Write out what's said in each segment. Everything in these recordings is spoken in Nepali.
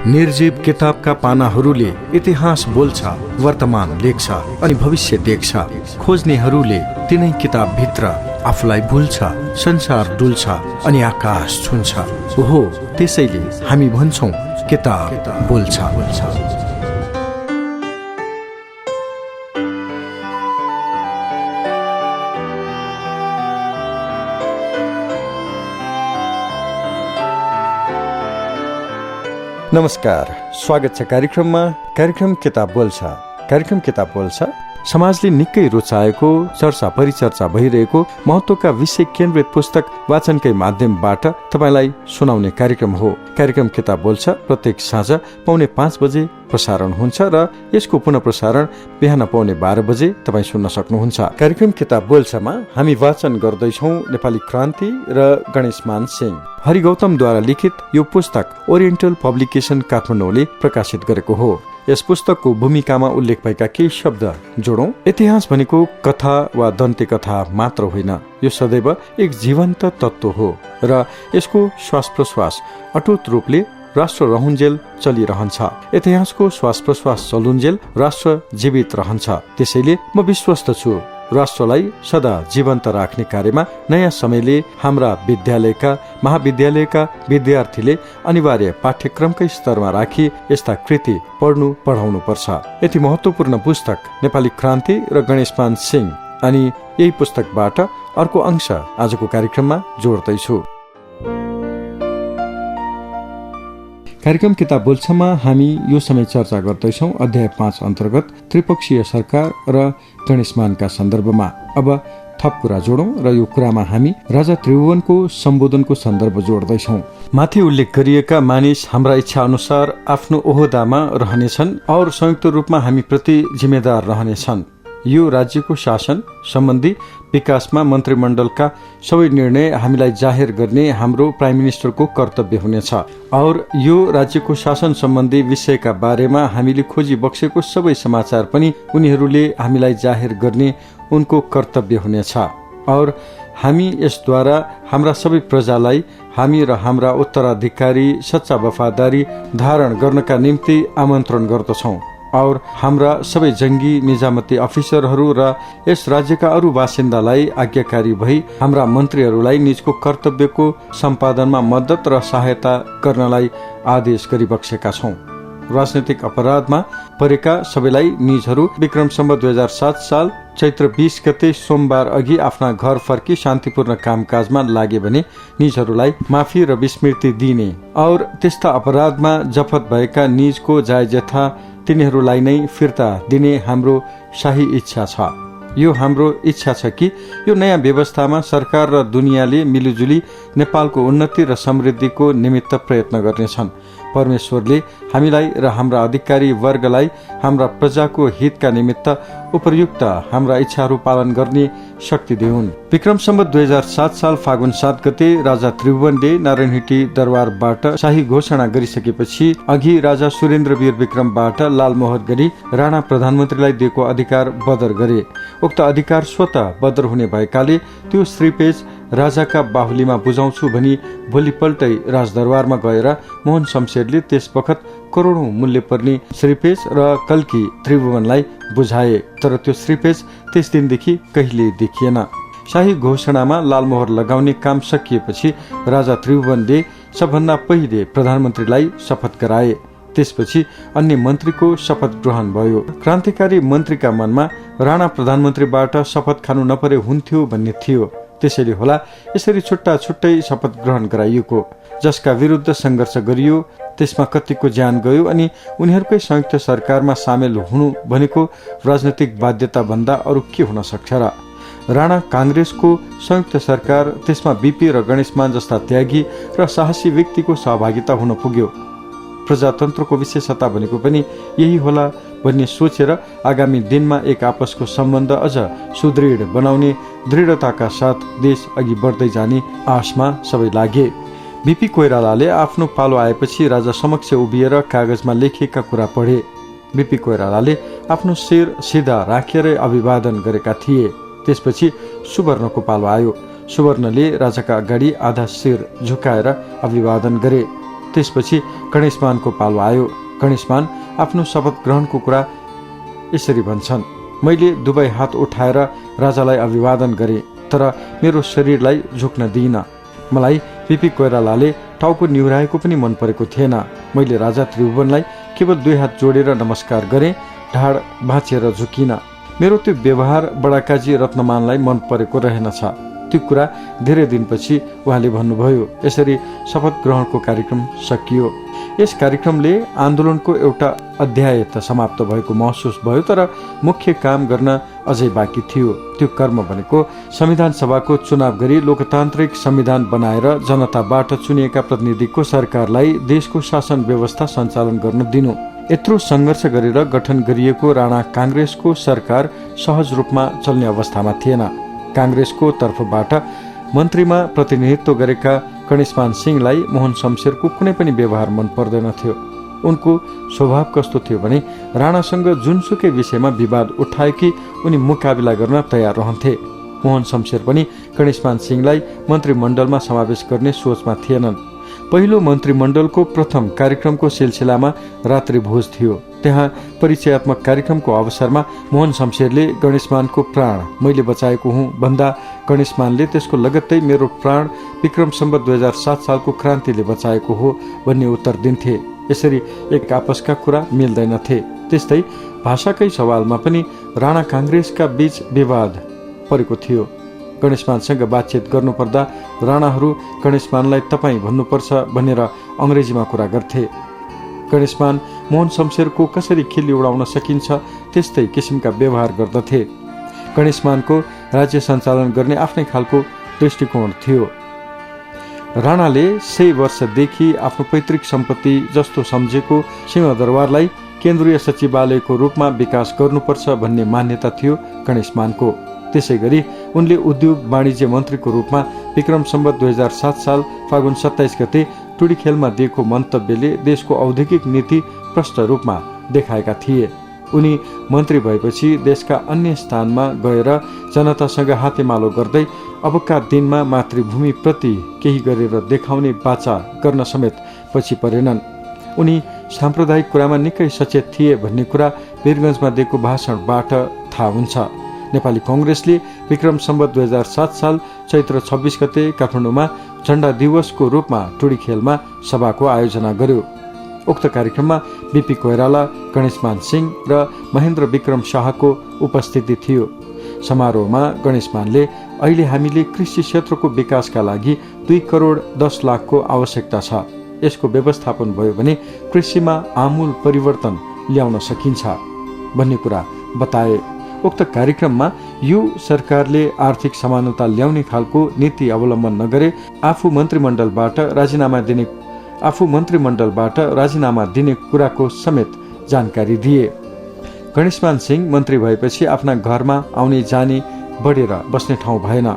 निर्जीव किताबका पानाहरूले इतिहास बोल्छ, वर्तमान लेख्छ अनि भविष्य देख्छ। खोज्नेहरूले तिनै किताबभित्र आफूलाई भुल्छ, संसार डुल्छ अनि आकाश छुन्छ। ओहो, त्यसैले हामी भन्छौं किताब बोल्छ। नमस्कार, स्वागत छ कार्यक्रम किताब बोल्छ। कार्यक्रम किताब बोल्छ समाजले निकै रुचाएको, चर्चा परिचर्चा भइरहेको महत्त्वका विषय केन्द्रित पुस्तक वाचनकै माध्यमबाट तपाईलाई सुनाउने कार्यक्रम हो। कार्यक्रम किताब बोल्छ प्रत्येक साँझ 4:45 बजे प्रसारण हुन्छ र यसको पुनः प्रसारण बिहान 12:15 बजे तपाई सुन्न सक्नुहुन्छ। कार्यक्रम किताब बोल्छमा हामी वाचन गर्दैछौं नेपाली क्रान्ति र गणेशमान सिंह। हरिगौतमद्वारा लिखित यो पुस्तक ओरिएन्टल पब्लिकेशन काठमाडौँले प्रकाशित गरेको हो। यस पुस्तकको भूमिकामा उल्लेख भएका केही शब्द जोडौं। इतिहास भनेको कथा वा दन्ते कथा मात्र होइन, यो सदैव एक जीवन्त तत्त्व हो र यसको श्वास प्रश्वास अटुट रूपले राष्ट्र रहन्जेल चलिरहन्छ। इतिहासको श्वास प्रश्वास चलुन्जेल राष्ट्र जीवित रहन्छ। त्यसैले म विश्वस्त छु राष्ट्रलाई सदा जीवन्त राख्ने कार्यमा नयाँ समयले हाम्रा विद्यालयका महाविद्यालयका विद्यार्थीले अनिवार्य पाठ्यक्रमकै स्तरमा राखी यस्ता कृति पढाउनु पर्छ। यति महत्त्वपूर्ण पुस्तक नेपाली क्रान्ति र गणेशमान सिंह, अनि यही पुस्तकबाट अर्को अंश आजको कार्यक्रममा जोड्दैछु। कार्यक्रम किताब बोल्छमा हामी यो समय चर्चा गर्दैछौं अध्याय 5 अन्तर्गत त्रिपक्षीय सरकार र गणेशमानका सन्दर्भमा। अब थप कुरा जोडौं र यो कुरामा हामी राजा त्रिभुवनको सम्बोधनको सन्दर्भ जोड्दैछौं। माथि उल्लेख गरिएका मानिस हाम्रा इच्छा अनुसार आफ्नो ओहदामा रहनेछन् और संयुक्त रूपमा हामी प्रति जिम्मेदार रहनेछन्। यो राज्यको शासन सम्बन्धी विकासमा मन्त्रीमण्डलका सबै निर्णय हामीलाई जाहेर गर्ने हाम्रो प्राइम मिनिस्टरको कर्तव्य हुनेछ और यो राज्यको शासन सम्बन्धी विषयका बारेमा हामीले खोजी बक्सेको सबै समाचार पनि उनीहरूले हामीलाई जाहेर गर्ने उनको कर्तव्य हुनेछ और हामी यसद्वारा हाम्रा सबै प्रजालाई हामी र हाम्रा उत्तराधिकारी सच्चा वफादारी धारण गर्नका निम्ति आमन्त्रण गर्दछौं और हाम्रा सबै जंगी निजामती अफिसरहरू र यस राज्यका अरू बासिन्दालाई आज्ञाकारी भई हाम्रा मन्त्रीहरूलाई निजको कर्तव्यको सम्पादनमा मद्दत र सहायता गर्नलाई आदेश गरिबक्सेका छौं। राजनैतिक अपराधमा परेका सबैलाई निजहरू विक्रम सम्वत 2007 साल चैत्र 20 गते सोमबार अघि आफ्ना घर फर्की शान्तिपूर्ण कामकाजमा लागे भने निजहरूलाई माफी र विस्मृति दिने और त्यस्ता अपराधमा जफत भएका निजको जायजथा तिनीहरूलाई नै फिर्ता दिने हाम्रो शाही इच्छा छ। यो हाम्रो इच्छा छ कि यो नयाँ व्यवस्थामा सरकार र दुनियाँले मिलिजुली नेपालको उन्नति र समृद्धिको निमित्त प्रयत्न गर्नेछन्। परमेश्वरले हामीलाई र हाम्रा अधिकारी वर्गलाई हाम्रा प्रजाको हितका निमित्त उपयुक्त हाम्रा इच्छाहरू पालन गर्ने शक्ति दिउन्। विक्रम सम्वत 2007 साल फागुन 7 गते राजा त्रिभुवनले नारायणहिटी दरबारबाट शाही घोषणा गरिसकेपछि अघि राजा सुरेन्द्रवीर विक्रमबाट लालमोहर गरी राणा प्रधानमन्त्रीलाई दिएको अधिकार बदर गरे। उक्त अधिकार स्वतः बदर हुने भएकाले त्यो श्रीपेज राजाका बाहुलीमा बुझाउँछु भनी भोलिपल्टै राजदरबारमा गएर मोहन शमशेरले त्यस बखत करोडौं मूल्य पर्ने श्रीपेज र कल्की त्रिभुवनलाई बुझाए, तर त्यो श्रीपेज त्यस दिनदेखि कहिले देखिएन। शाही घोषणामा लालमोहर लगाउने काम सकिएपछि राजा त्रिभुवनले सबभन्दा पहिले प्रधानमन्त्रीलाई शपथ गराए। त्यसपछि अन्य मन्त्रीको शपथ ग्रहण भयो। क्रान्तिकारी मन्त्रीका मनमा राणा प्रधानमन्त्रीबाट शपथ खानु नपरे हुन्थ्यो भन्ने थियो। त्यसैले होला यसरी छुट्टा छुट्टै शपथ ग्रहण गराइएको। जसका विरुद्ध संघर्ष गरियो त्यसमा कतिको ज्यान गयो अनि उनीहरूकै संयुक्त सरकारमा सामेल हुनु भनेको राजनैतिक बाध्यता भन्दा अरू के हुन सक्छ र? राणा कांग्रेसको संयुक्त सरकार, त्यसमा बीपी र गणेशमान जस्ता त्यागी र साहसी व्यक्तिको सहभागिता हुन पुग्यो। प्रजातन्त्रको विशेषता भनेको पनि यही होला भन्ने सोचेर आगामी दिनमा एक आपसको सम्बन्ध अझ सुदृढ बनाउने दृढताका साथ देश अघि बढ्दै जाने आशमा सबै लागे। बीपी कोइरालाले आफ्नो पालो आएपछि राजा समक्ष उभिएर कागजमा लेखिएका कुरा पढे। बीपी कोइरालाले आफ्नो शिर सिधा राखेर अभिवादन गरेका थिए। त्यसपछि सुवर्णको पालो आयो। सुवर्णले राजाका अगाडि आधा शिर झुकाएर अभिवादन गरे। त्यसपछि गणेशमानको पालो आयो। गणेशमान आफ्नो शपथ ग्रहणको कुरा यसरी भन्छन्, मैले दुवै हात उठाएर राजालाई अभिवादन गरेँ, तर मेरो शरीरलाई झुक्न दिइनँ। मलाई पीपी कोइरालाले टाउको निहुराएको पनि मन परेको थिएन। मैले राजा त्रिभुवनलाई केवल 2 हात जोडेर नमस्कार गरेँ, ढाड भाँचिएर झुकिन। मेरो त्यो व्यवहार बडाकाजी रत्नमानलाई मन परेको रहेनछ। त्यो कुरा धेरै दिनपछि उहाँले भन्नुभयो। यसरी शपथ ग्रहणको कार्यक्रम सकियो। यस कार्यक्रमले आन्दोलनको एउटा अध्याय त समाप्त भएको महसुस भयो, तर मुख्य काम गर्न अझै बाँकी थियो। त्यो कर्म भनेको संविधान सभाको चुनाव गरी लोकतान्त्रिक संविधान बनाएर जनताबाट चुनिएका प्रतिनिधिको सरकारलाई देशको शासन व्यवस्था सञ्चालन गर्न दिनु। यत्रो सङ्घर्ष गरेर गठन गरिएको राणा काङ्ग्रेसको सरकार सहज रूपमा चल्ने अवस्थामा थिएन। काङ्ग्रेसको तर्फबाट मन्त्रीमा प्रतिनिधित्व गरेका गणेशमान सिंहलाई मोहन शमशेरको कुनै पनि व्यवहार मन पर्दैनथ्यो। उनको स्वभाव कस्तो थियो भने राणासँग जुनसुकै विषयमा विवाद उठाएकी उनी मुकाबिला गर्न तयार रहन्थे। मोहन शमशेर पनि गणेशमान सिंहलाई मन्त्रीमण्डलमा समावेश गर्ने सोचमा थिएनन्। पहिलो मन्त्रीमण्डलको प्रथम कार्यक्रमको सिलसिलामा रात्रि भोज थियो। त्यहाँ परिचयात्मक कार्यक्रमको अवसरमा मोहन शमशेरले गणेशमानको प्राण मैले बचाएको हुँ भन्दा गणेशमानले त्यसको लगत्तै मेरो प्राण विक्रम सम्वत 2007 सालको क्रान्तिले बचाएको हो भन्ने उत्तर दिन्थे। यसरी एक आपसका कुरा मिल्दैनथे। त्यस्तै भाषाकै सवालमा पनि राणा काङ्ग्रेसका बीच विवाद परेको थियो। गणेशमानसँग बातचित गर्नुपर्दा राणाहरू गणेशमानलाई तपाईँ भन्नुपर्छ भनेर अङ्ग्रेजीमा कुरा गर्थे। गणेशमान मोहन शमशेरको कसरी खिल्ली उडाउन सकिन्छ त्यस्तै किसिमका व्यवहार गर्दथे। गणेशमानको राज्य सञ्चालन गर्ने आफ्नै खालको दृष्टिकोण थियो। राणाले 100 वर्षदेखि आफ्नो पैतृक सम्पत्ति जस्तो सम्झेको सिंहदरबारलाई केन्द्रीय सचिवालयको रूपमा विकास गर्नुपर्छ भन्ने मान्यता थियो गणेशमानको। त्यसै गरी उनले उद्योग वाणिज्य मन्त्रीको रूपमा विक्रम सम्वत 2007 साल फागुन 27 गते टुडीखेलमा दिएको मन्तव्यले देशको औद्योगिक नीति प्रष्ट रूपमा देखाएका थिए। उनी मन्त्री भएपछि देशका अन्य स्थानमा गएर जनतासँग हातेमालो गर्दै अबका दिनमा मातृभूमि प्रति केही गरेर देखाउने बाचा गर्न समेत पछि परेनन्। उनी साम्प्रदायिक कुरामा निकै सचेत थिए भन्ने कुरा वीरगञ्जमा दिएको भाषणबाट थाहा हुन्छ। नेपाली कङ्ग्रेसले विक्रम सम्वत 2007 साल चैत्र 26 गते काठमाडौँमा झण्डा दिवसको रूपमा टुडीखेलमा सभाको आयोजना गर्यो। उक्त कार्यक्रममा बीपी कोइराला, गणेशमान सिंह र महेन्द्र विक्रम शाहको उपस्थिति थियो। समारोहमा गणेशमानले अहिले हामीले कृषि क्षेत्रको विकासका लागि 2 करोड 10 लाखको आवश्यकता छ। यसको व्यवस्थापन भयो भने कृषिमा आमूल परिवर्तन ल्याउन सकिन्छ भन्ने कुरा बताए। उक्त कार्यक्रममा यो सरकारले आर्थिक समानता ल्याउने खालको नीति अवलम्बन नगरे आफू मन्त्रीमण्डलबाट राजीनामा दिने कुराको समेत जानकारी दिए। गणेशमान सिंह मन्त्री भएपछि आफ्ना घरमा आउने जाने बढेर बस्ने ठाउँ भएन।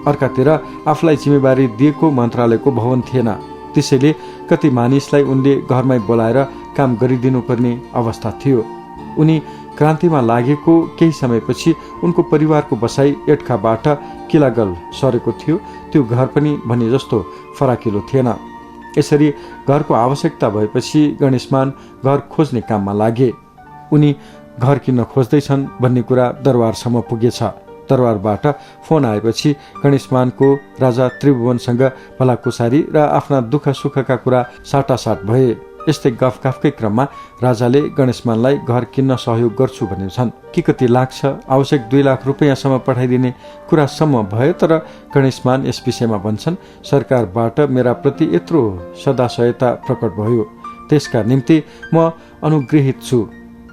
अर्कातिर आफूलाई जिम्मेवारी दिएको मन्त्रालयको भवन थिएन। त्यसैले कति मानिसलाई उनले घरमै बोलाएर काम गरिदिनु पर्ने अवस्था थियो। उनी क्रान्तिमा लागेको केही समयपछि उनको परिवारको बसाई एटखाबाट किलागल सरेको थियो। त्यो घर पनि भने जस्तो फराकिलो थिएन। यसरी घरको आवश्यकता भएपछि गणेशमान घर खोज्ने काममा लागे। उनी घर किन्न खोज्दैछन् भन्ने कुरा दरबारसम्म पुगेछ। दरबारबाट फोन आएपछि गणेशमानको राजा त्रिभुवनसँग भलाकुसारी र आफ्ना दुःख सुखका कुरा साटासाट भए। यस्तै गफकै क्रममा राजाले गणेशमानलाई घर किन्न सहयोग गर्छु भनेछन्। के कति लाग्छ, आवश्यक 2 लाख रुपियाँसम्म पठाइदिने कुरासम्म भयो। तर गणेशमान यस विषयमा भन्छन्, सरकारबाट मेरा प्रति यत्रो सदाशयता प्रकट भयो, त्यसका निम्ति म अनुग्रहित छु।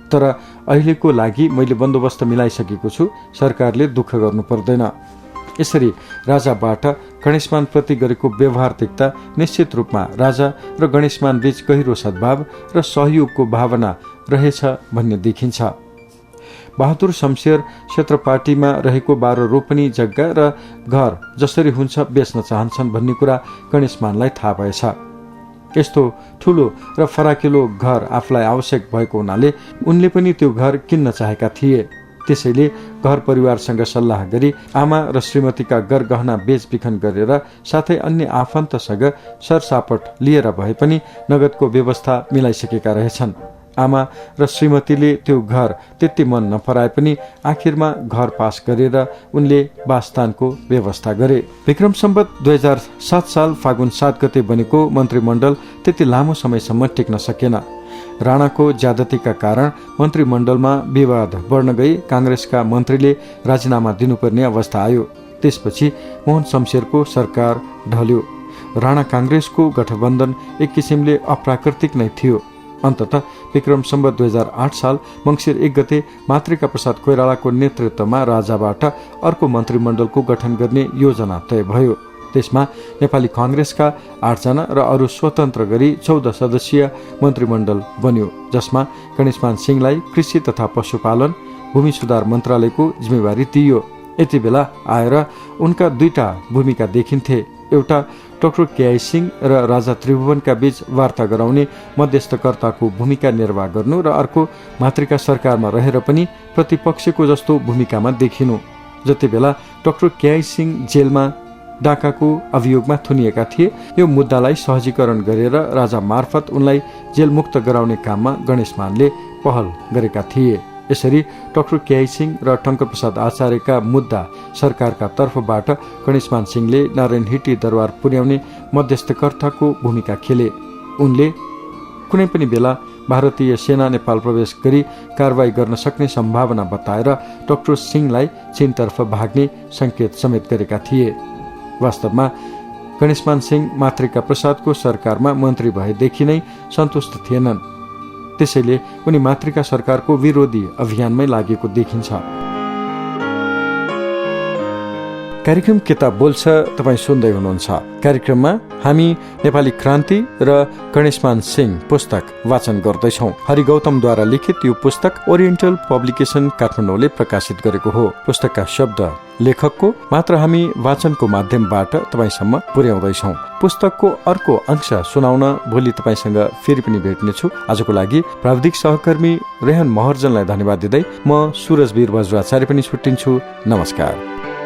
तर अहिलेको लागि मैले बन्दोबस्त मिलाइसकेको छु, सरकारले दुःख गर्नु पर्दैन। यसरी राजाबाट गणेशमान प्रति गरेको व्यवहार देख्दा निश्चित रूपमा राजा र गणेशमान बीच गहिरो सद्भाव र सहयोगको भावना रहेछ भन्ने देखिन्छ। बहादुर शमशेर क्षेत्रपाटीमा रहेको 12 रोपनी जग्गा र घर जसरी हुन्छ बेच्न चाहन्छन् भन्ने कुरा गणेशमानलाई थाहा भएछ। यस्तो ठूलो र फराकिलो घर आफूलाई आवश्यक भएको हुनाले उनले पनि त्यो घर किन्न चाहेका थिए। त्यसैले घर परिवारसँग सल्लाह गरी आमा र श्रीमतीका गरगहना बेचबिखन गरेर साथै अन्य आफन्तसँग सरसापट लिएर भए पनि नगदको व्यवस्था मिलाइसकेका रहेछन्। आमा र श्रीमतीले त्यो घर त्यति मन नपराए पनि आखिरमा घर पास गरेर उनले वासस्थानको व्यवस्था गरे। विक्रम सम्वत 2007 साल फागुन 7 गते बनेको मन्त्रीमण्डल त्यति लामो समयसम्म टिक्न सकेन। राणाको ज्यादतीका कारण मन्त्रीमण्डलमा विवाद बढ्न गई कांग्रेसका मन्त्रीले राजीनामा दिनुपर्ने अवस्था आयो। त्यसपछि मोहन शमशेरको सरकार ढल्यो। राणा कांग्रेसको गठबन्धन एक किसिमले अप्राकृतिक नै थियो। अन्ततः विक्रम सम्वत 2008 साल मङ्सिर 1 गते मातृका प्रसाद कोइरालाको नेतृत्वमा राजाबाट अर्को मन्त्रीमण्डलको गठन गर्ने योजना तय भयो। त्यसमा नेपाली कांग्रेसका 8 जना र अरू स्वतन्त्र गरी 14 सदस्यीय मन्त्रीमण्डल बन्यो, जसमा गणेशमान सिंहलाई कृषि तथा पशुपालन भूमि सुधार मन्त्रालयको जिम्मेवारी दिइयो। यति बेला आएर उनका दुईटा भूमिका देखिन्थे। एउटा डाक्टर केआई सिंह र राजा त्रिभुवनका बीच वार्ता गराउने मध्यस्थकर्ताको भूमिका निर्वाह गर्नु र अर्को मातृका सरकारमा रहेर पनि प्रतिपक्षको जस्तो भूमिकामा देखिनु। जति बेला डाक्टर केआई सिंह जेलमा डाकाको अभियोगमा थुनिएका थिए, यो मुद्दालाई सहजीकरण गरेर राजा मार्फत उनलाई जेलमुक्त गराउने काममा गणेशमानले पहल गरेका थिए। यसरी डाक्टर केआई सिंह र टंकर प्रसाद आचार्यका मुद्दा सरकारका तर्फबाट गणेशमान सिंहले नारायण हिटी दरबार पुर्याउने मध्यस्थकर्ताको भूमिका खेले। उनले कुनै पनि बेला भारतीय सेना नेपाल प्रवेश गरी कारवाही गर्न सक्ने सम्भावना बताएर डाक्टर सिंहलाई चीनतर्फ भाग्ने संकेत समेत गरेका थिए। वास्तवमा गणेशमान सिंह मातृका प्रसादको सरकारमा मन्त्री भएदेखि नै सन्तुष्ट थिएनन्। त्यसैले उनी मातृका सरकारको विरोधी अभियानमै लागेको देखिन्छ। कार्यक्रम किताब बोल्छ तपाईँ सुन्दै हुनुहुन्छ। कार्यक्रममा हामी नेपाली क्रान्ति र गणेशमान सिंह पुस्तक वाचन गर्दैछौँ। हरि गौतमद्वारा लिखित यो पुस्तक ओरिएन्टल पब्लिकेसन काठमाडौँले प्रकाशित गरेको हो। पुस्तकका शब्द लेखकको मात्र हामी वाचनको माध्यमबाट तपाईँसम्म पुर्याउँदैछौँ। पुस्तकको अर्को अंश सुनाउन भोलि तपाईँसँग फेरि पनि भेट्नेछु। आजको लागि प्राविधिक सहकर्मी रेहन महर्जनलाई धन्यवाद दिँदै म सुरजवीर वज्राचार्य पनि छुट्टिन्छु। नमस्कार।